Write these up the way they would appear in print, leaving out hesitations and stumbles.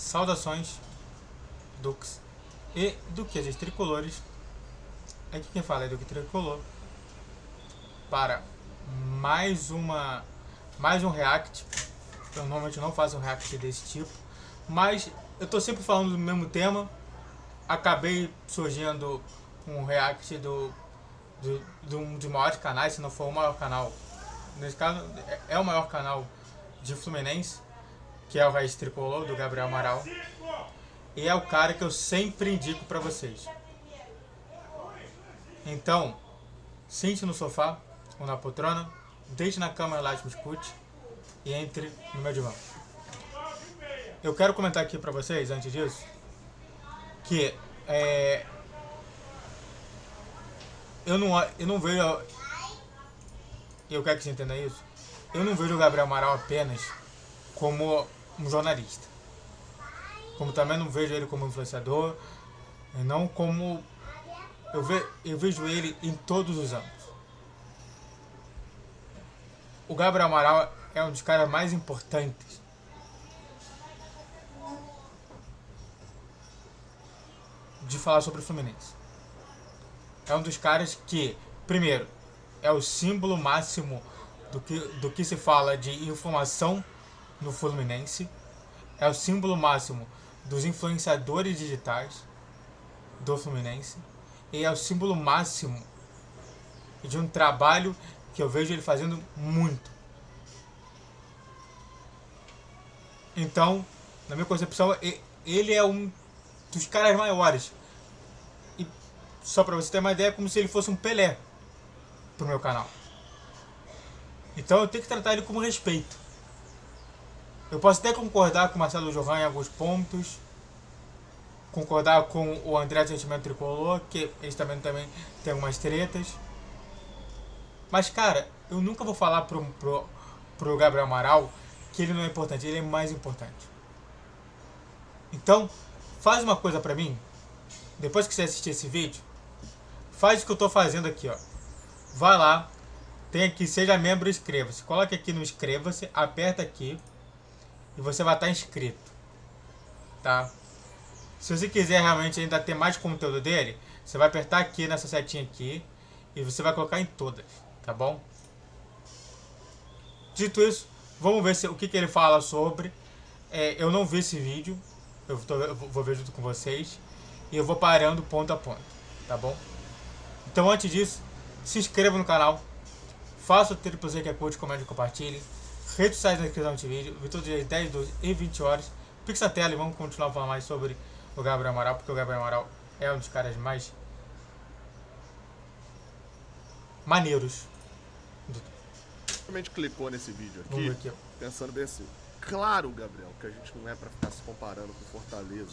Saudações, Dux e duquesas tricolores. Aqui quem fala é Duque Tricolor para mais um react. Eu normalmente não faço um react desse tipo, mas eu tô sempre falando do mesmo tema. Acabei surgindo um react de um dos maiores canais, se não for o maior canal. Nesse caso é o maior canal de Fluminense, que é o Raiz Tricolor, do Gabriel Amaral. E é o cara que eu sempre indico pra vocês. Então, sente no sofá ou na poltrona, deite na cama e lá me escute e entre no meu divã. Eu quero comentar aqui pra vocês, antes disso, que eu não vejo, eu quero que você entenda isso, eu não vejo o Gabriel Amaral apenas como um jornalista. Como também não vejo ele como influenciador, não como... Eu vejo ele em todos os âmbitos. O Gabriel Amaral é um dos caras mais importantes de falar sobre o Fluminense. É um dos caras que, primeiro, é o símbolo máximo do que se fala de informação no Fluminense. É o símbolo máximo dos influenciadores digitais do Fluminense. E é o símbolo máximo de um trabalho que eu vejo ele fazendo muito. Então, na minha concepção, ele é um dos caras maiores. E só pra você ter uma ideia, é como se ele fosse um Pelé pro meu canal. Então eu tenho que tratar ele com respeito. Eu posso até concordar com o Marcelo Johan em alguns pontos, concordar com o André do Sentimento Tricolor, que eles também têm algumas tretas. Mas, cara, eu nunca vou falar pro Gabriel Amaral que ele não é importante, ele é mais importante. Então, faz uma coisa pra mim, depois que você assistir esse vídeo, faz o que eu tô fazendo aqui, ó. Vai lá, tem aqui, seja membro e inscreva-se. Coloque aqui no inscreva-se, aperta aqui e você vai estar inscrito, tá? Se você quiser realmente ainda ter mais conteúdo dele, você vai apertar aqui nessa setinha aqui e você vai colocar em todas, tá bom? Dito isso, vamos ver o que ele fala sobre. Eu não vi esse vídeo, eu vou ver junto com vocês e eu vou parando ponto a ponto, tá bom? Então antes disso, se inscreva no canal, faça o triplo Z que é curte, comente e compartilhe. Redes sociais na descrição desse vídeo, vi todos os dias 10, 12 e 20 horas. Pixa a tela e vamos continuar a falar mais sobre o Gabriel Amaral, porque o Gabriel Amaral é um dos caras mais maneiros. Realmente clicou nesse vídeo aqui, pensando bem assim, claro, Gabriel, que a gente não é pra ficar se comparando com o Fortaleza.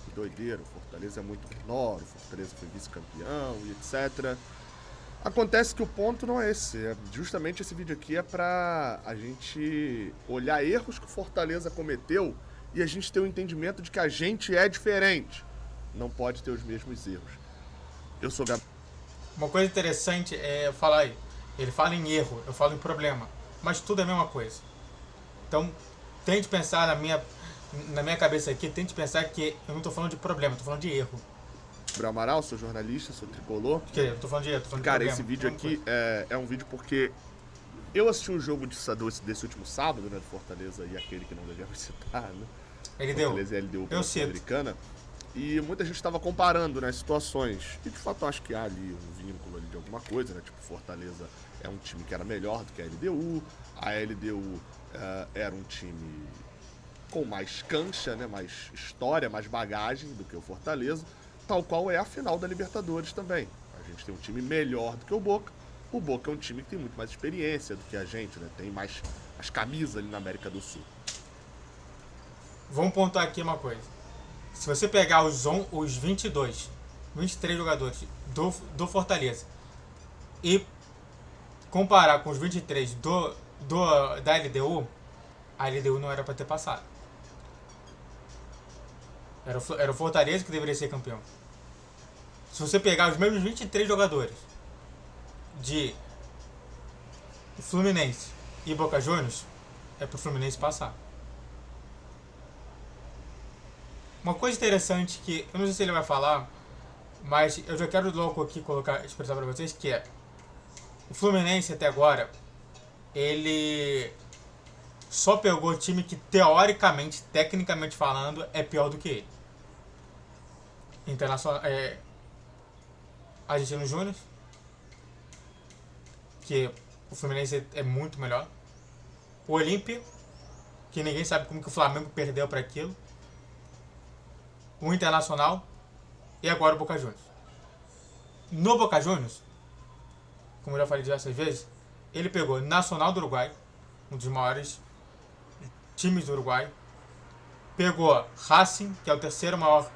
Que doideira, o Fortaleza é muito menor, o Fortaleza foi vice-campeão e etc. Acontece que o ponto não é esse, justamente esse vídeo aqui é pra a gente olhar erros que o Fortaleza cometeu e a gente ter o entendimento de que a gente é diferente, não pode ter os mesmos erros. Eu sou Gabriel. Uma coisa interessante é falar aí, ele fala em erro, eu falo em problema, mas tudo é a mesma coisa. Então, tente pensar na minha cabeça aqui, tente pensar que eu não tô falando de problema, eu tô falando de erro. Gabriel Amaral, sou jornalista, sou tricolor. Eu tô falando de erro, tô falando Cara, de problema. esse vídeo aqui é um vídeo porque eu assisti um jogo desse último sábado, né, do Fortaleza e aquele que não devíamos citar, né? Fortaleza e LDU pela Sul-Americana. E muita gente estava comparando, né, situações. E de fato acho que há ali um vínculo ali de alguma coisa, né? Tipo, Fortaleza é um time que era melhor do que a LDU. A LDU era um time com mais cancha, né? Mais história, mais bagagem do que o Fortaleza. Tal qual é a final da Libertadores também. A gente tem um time melhor do que o Boca. O Boca é um time que tem muito mais experiência do que a gente, né? Tem mais as camisas ali na América do Sul. Vamos pontuar aqui uma coisa. Se você pegar os 23 jogadores do Fortaleza e comparar com os 23 da LDU, a LDU não era para ter passado. Era o Fortaleza que deveria ser campeão. Se você pegar os mesmos 23 jogadores de Fluminense e Boca Juniors, é pro Fluminense passar. Uma coisa interessante que, eu não sei se ele vai falar, mas eu já quero logo aqui expressar pra vocês, que é o Fluminense até agora, ele só pegou time que teoricamente, tecnicamente falando, é pior do que ele. Internacional, Argentino Júnior, que o Fluminense é muito melhor. O Olímpia, que ninguém sabe como que o Flamengo perdeu para aquilo. O Internacional e agora o Boca Juniors. No Boca Juniors, como eu já falei diversas vezes, ele pegou Nacional do Uruguai, um dos maiores times do Uruguai. Pegou Racing, que é o terceiro maior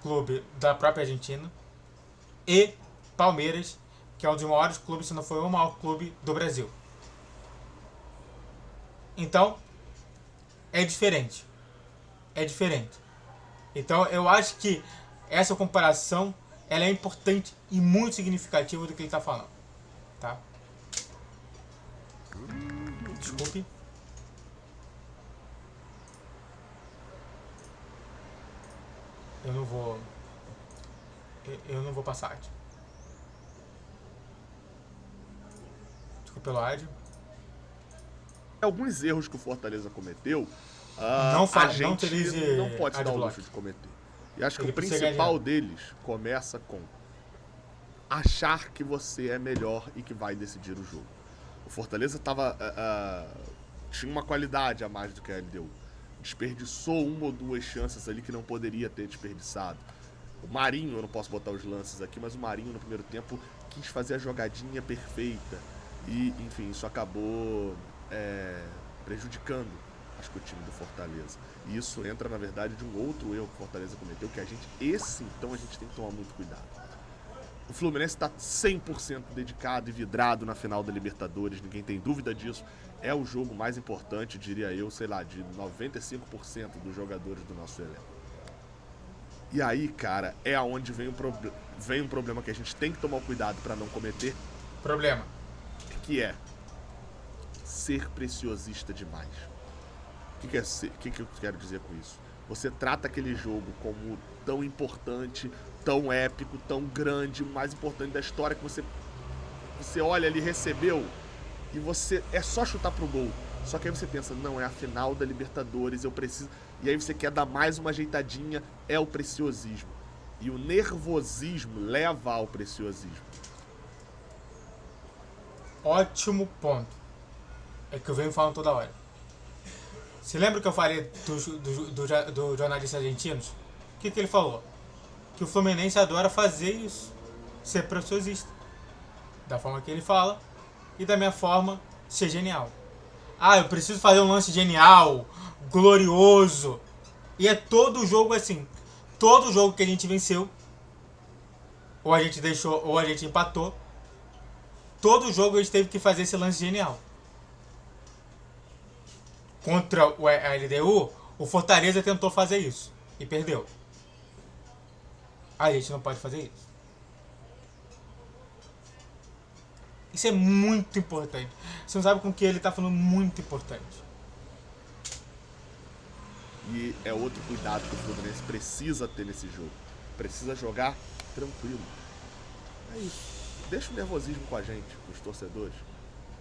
clube da própria Argentina. E Palmeiras, que é um dos maiores clubes, se não for o maior clube do Brasil. Então, é diferente. É diferente. Então, eu acho que essa comparação ela é importante e muito significativa do que ele está falando. Tá? Desculpe. Eu não vou passar áudio. Desculpe pelo áudio. Alguns erros que o Fortaleza cometeu, a gente não pode se dar o luxo de cometer. E acho que o principal deles começa com achar que você é melhor e que vai decidir o jogo. O Fortaleza tinha uma qualidade a mais do que a LDU. Desperdiçou uma ou duas chances ali que não poderia ter desperdiçado. O Marinho, eu não posso botar os lances aqui, mas o Marinho no primeiro tempo quis fazer a jogadinha perfeita. E, enfim, isso acabou prejudicando, acho que, o time do Fortaleza. E isso entra, na verdade, de um outro erro que o Fortaleza cometeu, que então a gente tem que tomar muito cuidado. O Fluminense está 100% dedicado e vidrado na final da Libertadores, ninguém tem dúvida disso. É o jogo mais importante, diria eu, sei lá, de 95% dos jogadores do nosso elenco. E aí, cara, é aonde vem um problema que a gente tem que tomar cuidado para não cometer. Problema. Que é ser preciosista demais. O que eu quero dizer com isso? Você trata aquele jogo como tão importante, tão épico, tão grande, o mais importante da história, que você olha ali, recebeu, e você é só chutar pro gol. Só que aí você pensa, não, é a final da Libertadores, eu preciso... E aí você quer dar mais uma ajeitadinha, é o preciosismo. E o nervosismo leva ao preciosismo. Ótimo ponto. É que eu venho falando toda hora. Você lembra que eu falei do jornalista argentino? O que ele falou? Que o Fluminense adora fazer isso. Ser preciosista. Da forma que ele fala. E da minha forma, ser genial. Eu preciso fazer um lance genial, glorioso. E é todo jogo assim. Todo jogo que a gente venceu, ou a gente deixou, ou a gente empatou, todo jogo a gente teve que fazer esse lance genial. Contra a LDU, o Fortaleza tentou fazer isso e perdeu. A gente não pode fazer isso. Isso é muito importante. Você não sabe com o que ele está falando, muito importante. E é outro cuidado que o Fluminense precisa ter nesse jogo. Precisa jogar tranquilo. É isso. Deixa o nervosismo com a gente, com os torcedores.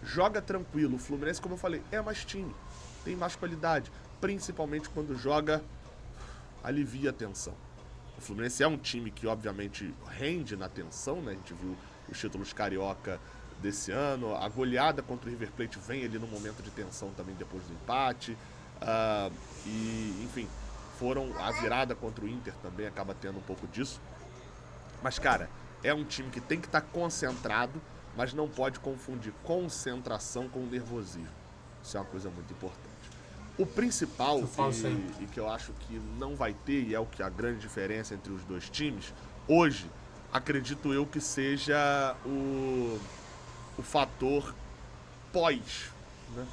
Joga tranquilo. O Fluminense, como eu falei, é mais time. Tem mais qualidade. Principalmente quando joga, alivia a tensão. O Fluminense é um time que, obviamente, rende na tensão, né? A gente viu os títulos carioca desse ano. A goleada contra o River Plate vem ali no momento de tensão também depois do empate. E, enfim, a virada contra o Inter também acaba tendo um pouco disso. Mas, cara, é um time que tem que estar concentrado, mas não pode confundir concentração com nervosismo. Isso é uma coisa muito importante. O principal, e que eu acho que não vai ter, e é o que a grande diferença entre os dois times, hoje, acredito eu que seja o fator pós, né?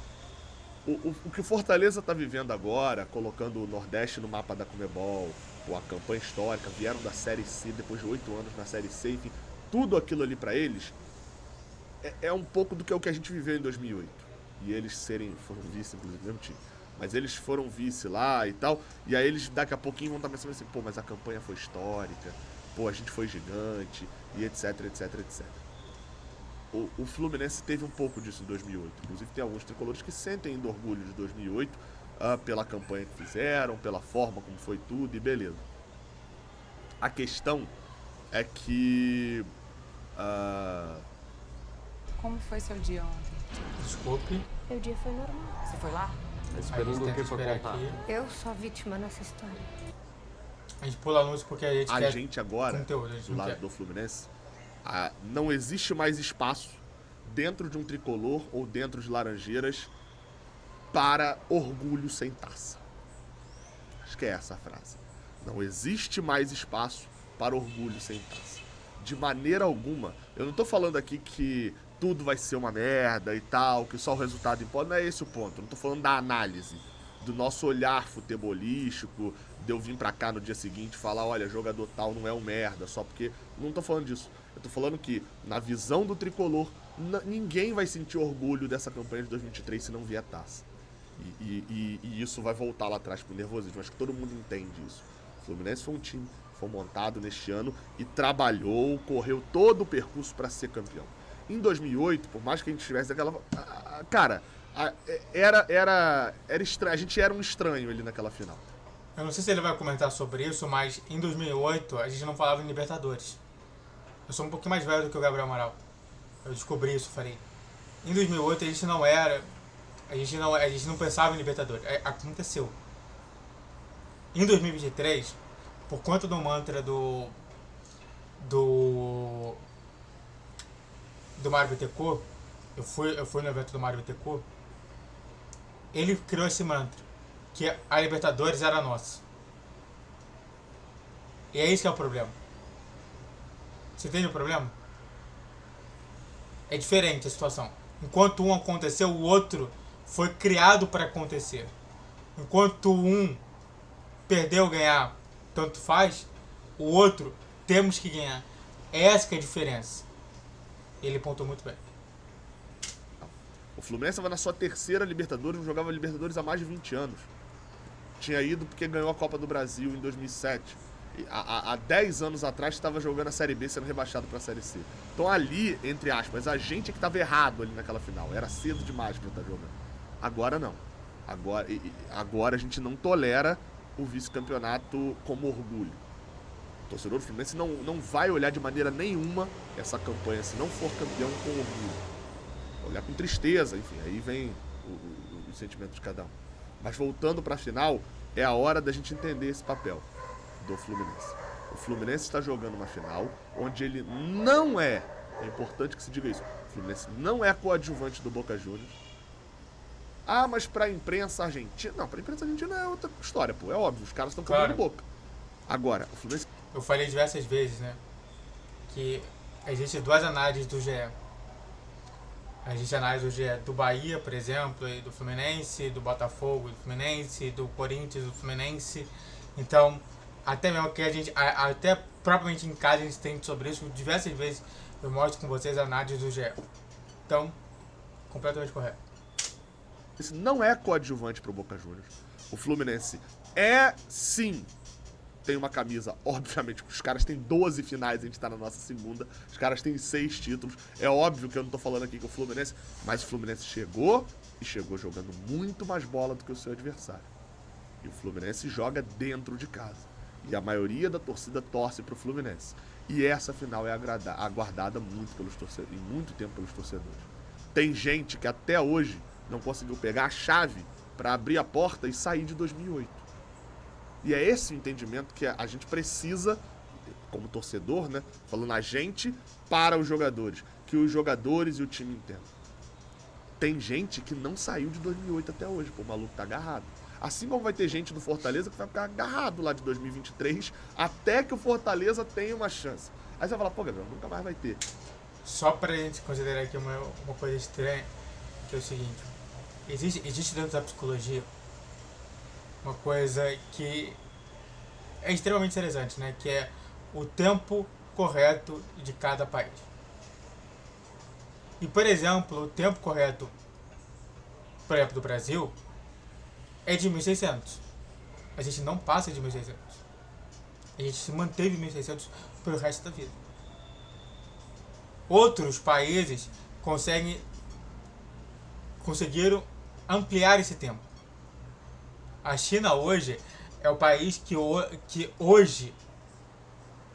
O que o Fortaleza está vivendo agora, colocando o Nordeste no mapa da Conmebol, a campanha histórica, vieram da Série C depois de 8 anos na Série C, enfim, tudo aquilo ali para eles é um pouco do que é o que a gente viveu em 2008. E eles foram vice, inclusive, do mesmo time. mas eles foram vice lá e tal, e aí eles daqui a pouquinho vão estar pensando assim, pô, mas a campanha foi histórica, pô, a gente foi gigante, e etc, etc, etc. O Fluminense teve um pouco disso em 2008, inclusive tem alguns tricolores que sentem ainda orgulho de 2008, pela campanha que fizeram, pela forma como foi tudo, e beleza. A questão é que... Como foi seu dia ontem? Desculpe. Meu dia foi normal. Você foi lá? Esperando o que pra contar. Eu sou a vítima nessa história. A gente pula anúncio porque a gente quer gente agora, conteúdo, a gente do lado do Fluminense, não existe mais espaço dentro de um tricolor ou dentro de Laranjeiras para orgulho sem taça. Acho que é essa a frase. Não existe mais espaço para orgulho sem taça. De maneira alguma. Eu não tô falando aqui que tudo vai ser uma merda e tal, que só o resultado importa. Não é esse o ponto. Eu não tô falando da análise, do nosso olhar futebolístico, de eu vir pra cá no dia seguinte e falar, olha, jogador tal não é um merda, só porque... Não tô falando disso. Eu tô falando que, na visão do tricolor, ninguém vai sentir orgulho dessa campanha de 2023 se não vier taça. E isso vai voltar lá atrás pro nervosismo. Acho que todo mundo entende isso. O Fluminense foi um time que foi montado neste ano e trabalhou, correu todo o percurso para ser campeão. Em 2008, por mais que a gente tivesse aquela... Cara, era estranho. A gente era um estranho ali naquela final. Eu não sei se ele vai comentar sobre isso, mas em 2008 a gente não falava em Libertadores. Eu sou um pouquinho mais velho do que o Gabriel Amaral. Eu descobri isso, falei. Em 2008 a gente não era... A gente não pensava em Libertadores. Aconteceu. Em 2023, por conta do mantra do Mário Bittencourt, eu fui no evento do Mário Bittencourt, ele criou esse mantra, que a Libertadores era nossa. E é isso que é o problema. Você entende o problema? É diferente a situação. Enquanto um aconteceu, o outro foi criado para acontecer. Enquanto um perdeu ou ganhar, tanto faz, o outro temos que ganhar. Essa que é a diferença. Ele pontuou muito bem. O Fluminense estava na sua terceira Libertadores, não jogava Libertadores há mais de 20 anos. Tinha ido porque ganhou a Copa do Brasil em 2007. Há 10 anos atrás estava jogando a Série B, sendo rebaixado para a Série C. Então ali, entre aspas, a gente é que estava errado ali naquela final. Era cedo demais para estar jogando. Agora não. Agora a gente não tolera o vice-campeonato como orgulho. O torcedor do Fluminense não vai olhar de maneira nenhuma essa campanha, se não for campeão, com orgulho. Vai olhar com tristeza, enfim, aí vem o sentimento de cada um. Mas voltando para a final, é a hora da gente entender esse papel do Fluminense. O Fluminense está jogando uma final onde ele não é importante que se diga isso, o Fluminense não é coadjuvante do Boca Juniors. Ah, mas pra imprensa argentina... Não, pra imprensa argentina é outra história, pô. É óbvio, os caras estão comendo Boca. Agora, o Fluminense... Eu falei diversas vezes, né? Que existem duas análises do GE. Existe a análise do GE do Bahia, por exemplo, e do Fluminense, do Botafogo do Fluminense, do Corinthians do Fluminense. Então, até mesmo que a gente... Até propriamente em casa a gente tem sobre isso. Diversas vezes eu mostro com vocês a análise do GE. Então, completamente correto. Esse não é coadjuvante pro Boca Juniors. O Fluminense é, sim, tem uma camisa, obviamente, os caras têm 12 finais, a gente tá na nossa segunda, os caras têm 6 títulos. É óbvio que eu não tô falando aqui que o Fluminense, mas o Fluminense chegou jogando muito mais bola do que o seu adversário. E o Fluminense joga dentro de casa. E a maioria da torcida torce pro Fluminense. E essa final é aguardada muito e muito tempo pelos torcedores. Tem gente que até hoje não conseguiu pegar a chave para abrir a porta e sair de 2008. E é esse o entendimento que a gente precisa, como torcedor, né? Falando a gente para os jogadores. Que os jogadores e o time entendam. Tem gente que não saiu de 2008 até hoje, pô, o maluco tá agarrado. Assim como vai ter gente do Fortaleza que vai ficar agarrado lá de 2023 até que o Fortaleza tenha uma chance. Aí você vai falar, pô, Gabriel, nunca mais vai ter. Só pra gente considerar aqui uma coisa estranha, que é o seguinte. Existe dentro da psicologia uma coisa que é extremamente interessante, né? Que é o tempo correto de cada país. E, por exemplo, o tempo correto, por exemplo, do Brasil é de 1600. A gente não passa de 1600. A gente se manteve em 1600 pelo resto da vida. Outros países conseguiram ampliar esse tempo. A China hoje é o país que hoje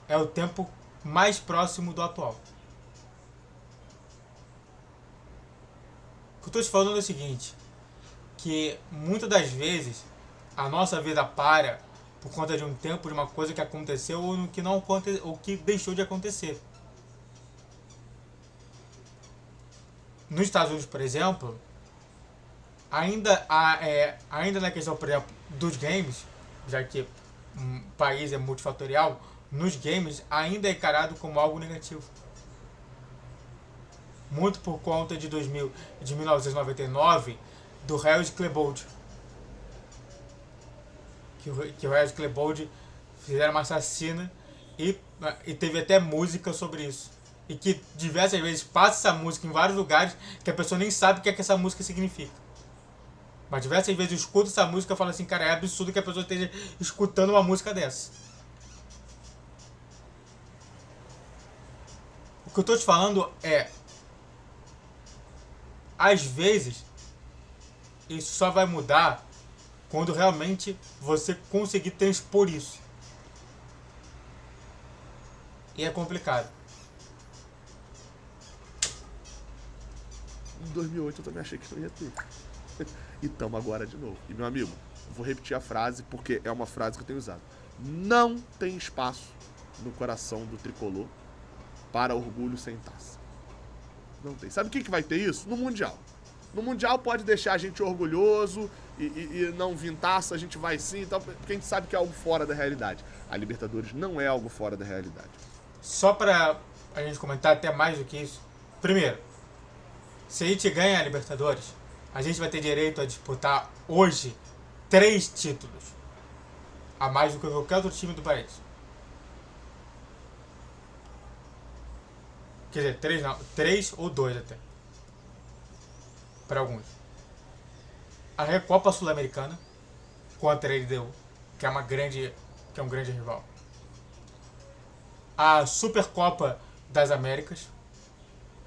é o tempo mais próximo do atual. O que eu estou te falando é o seguinte, que muitas das vezes a nossa vida para por conta de um tempo, de uma coisa que aconteceu ou que não aconteceu, ou que deixou de acontecer. Nos Estados Unidos, por exemplo, ainda na questão, por exemplo, dos games, já que um país é multifatorial, nos games ainda é encarado como algo negativo. Muito por conta de 1999, do Harris Klebold. Que o Harris Klebold fizeram uma assassina e teve até música sobre isso. E que diversas vezes passa essa música em vários lugares que a pessoa nem sabe o que é que essa música significa. Mas diversas vezes eu escuto essa música e falo assim, cara, é absurdo que a pessoa esteja escutando uma música dessa. O que eu estou te falando é, às vezes, isso só vai mudar quando realmente você conseguir transpor isso. E é complicado. Em 2008 eu também achei que não ia ter. E tamo agora de novo. E meu amigo, vou repetir a frase porque é uma frase que eu tenho usado. Não tem espaço no coração do tricolor para orgulho sem taça. Não tem. Sabe o que vai ter isso? No Mundial. No Mundial pode deixar a gente orgulhoso e não vir taça, a gente vai sim, então, porque a gente sabe que é algo fora da realidade. A Libertadores não é algo fora da realidade. Só pra a gente comentar até mais do que isso. Primeiro, se a gente ganha a Libertadores, a gente vai ter direito a disputar hoje 3 títulos. A mais do que qualquer outro time do país. Quer dizer, 3 não, 3 ou 2 até. Para alguns. A Recopa Sul-Americana contra a LDU, que é um grande rival. A Supercopa das Américas,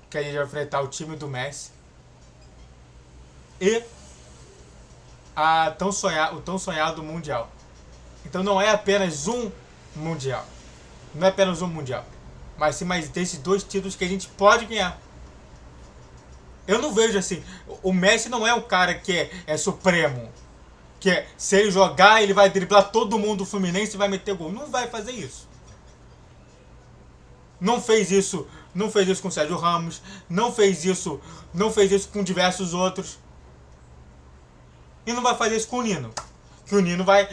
que a gente vai enfrentar o time do Messi. E o tão sonhado Mundial. Então não é apenas um Mundial. Não é apenas um Mundial. Mas sim mais desses 2 títulos que a gente pode ganhar. Eu não vejo assim. O Messi não é um cara que é supremo. Que se ele jogar, ele vai driblar todo mundo do Fluminense e vai meter gol. Não vai fazer isso. Não fez isso com o Sérgio Ramos. Não fez isso com diversos outros. E não vai fazer isso com o Nino. Que o Nino vai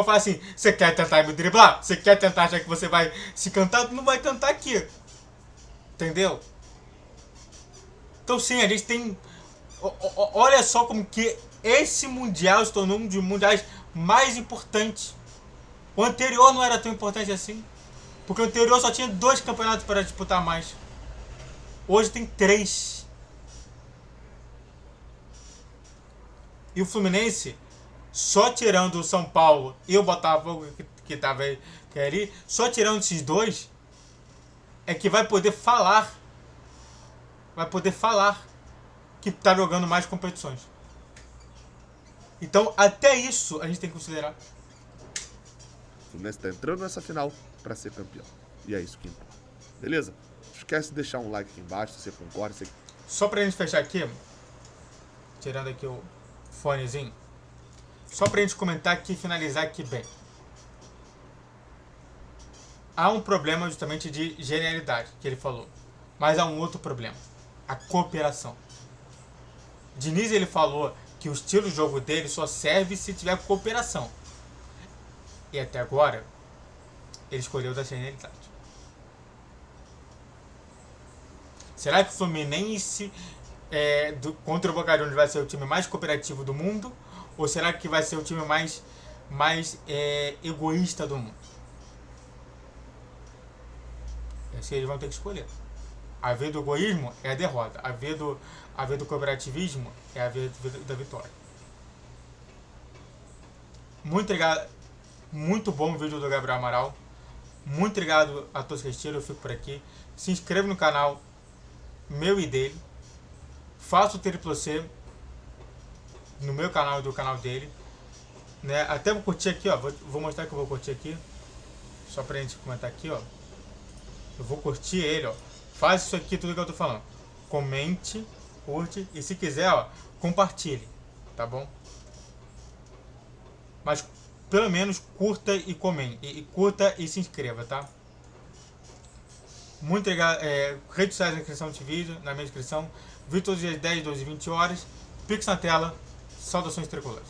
falar assim, você quer tentar me driblar? Você quer tentar achar que você vai se cantar? Não vai cantar aqui. Entendeu? Então sim, a gente tem... Olha só como que esse Mundial se tornou um dos mundiais mais importantes. O anterior não era tão importante assim. Porque o anterior só tinha 2 campeonatos para disputar mais. Hoje tem 3. E o Fluminense, só tirando o São Paulo e o Botafogo que estava ali, só tirando esses 2, é que vai poder falar que está jogando mais competições. Então, até isso a gente tem que considerar. O Fluminense está entrando nessa final para ser campeão. E é isso que importa. Beleza? Não esquece de deixar um like aqui embaixo se você concorda. Só pra gente fechar aqui, tirando aqui o fonezinho, só pra gente comentar aqui e finalizar aqui bem. Há um problema justamente de genialidade, que ele falou. Mas há um outro problema. A cooperação. Diniz, ele falou que o estilo de jogo dele só serve se tiver cooperação. E até agora, ele escolheu da genialidade. Será que o Fluminense contra o Boca Juniors vai ser o time mais cooperativo do mundo? Ou será que vai ser o time mais egoísta do mundo? Esse eles vão ter que escolher. A vez do egoísmo é a derrota. A vez do cooperativismo é a vez da vitória. Muito obrigado. Muito bom o vídeo do Gabriel Amaral. Muito obrigado a todos que assistiram. Eu fico por aqui. Se inscreva no canal meu e dele. Faça o triplo C no meu canal e do canal dele. Né? Até vou curtir aqui, ó. Vou mostrar que eu vou curtir aqui. Só pra gente comentar aqui, ó. Eu vou curtir ele, ó. Faz isso aqui, tudo que eu tô falando. Comente, curte e se quiser, ó, compartilhe. Tá bom? Mas pelo menos curta e comente. E curta e se inscreva, tá? Muito obrigado. Redes sociais na descrição desse vídeo, na minha descrição. Vídeo todos os dias 10, 12 e 20 horas. Pix na tela. Saudações tricolores.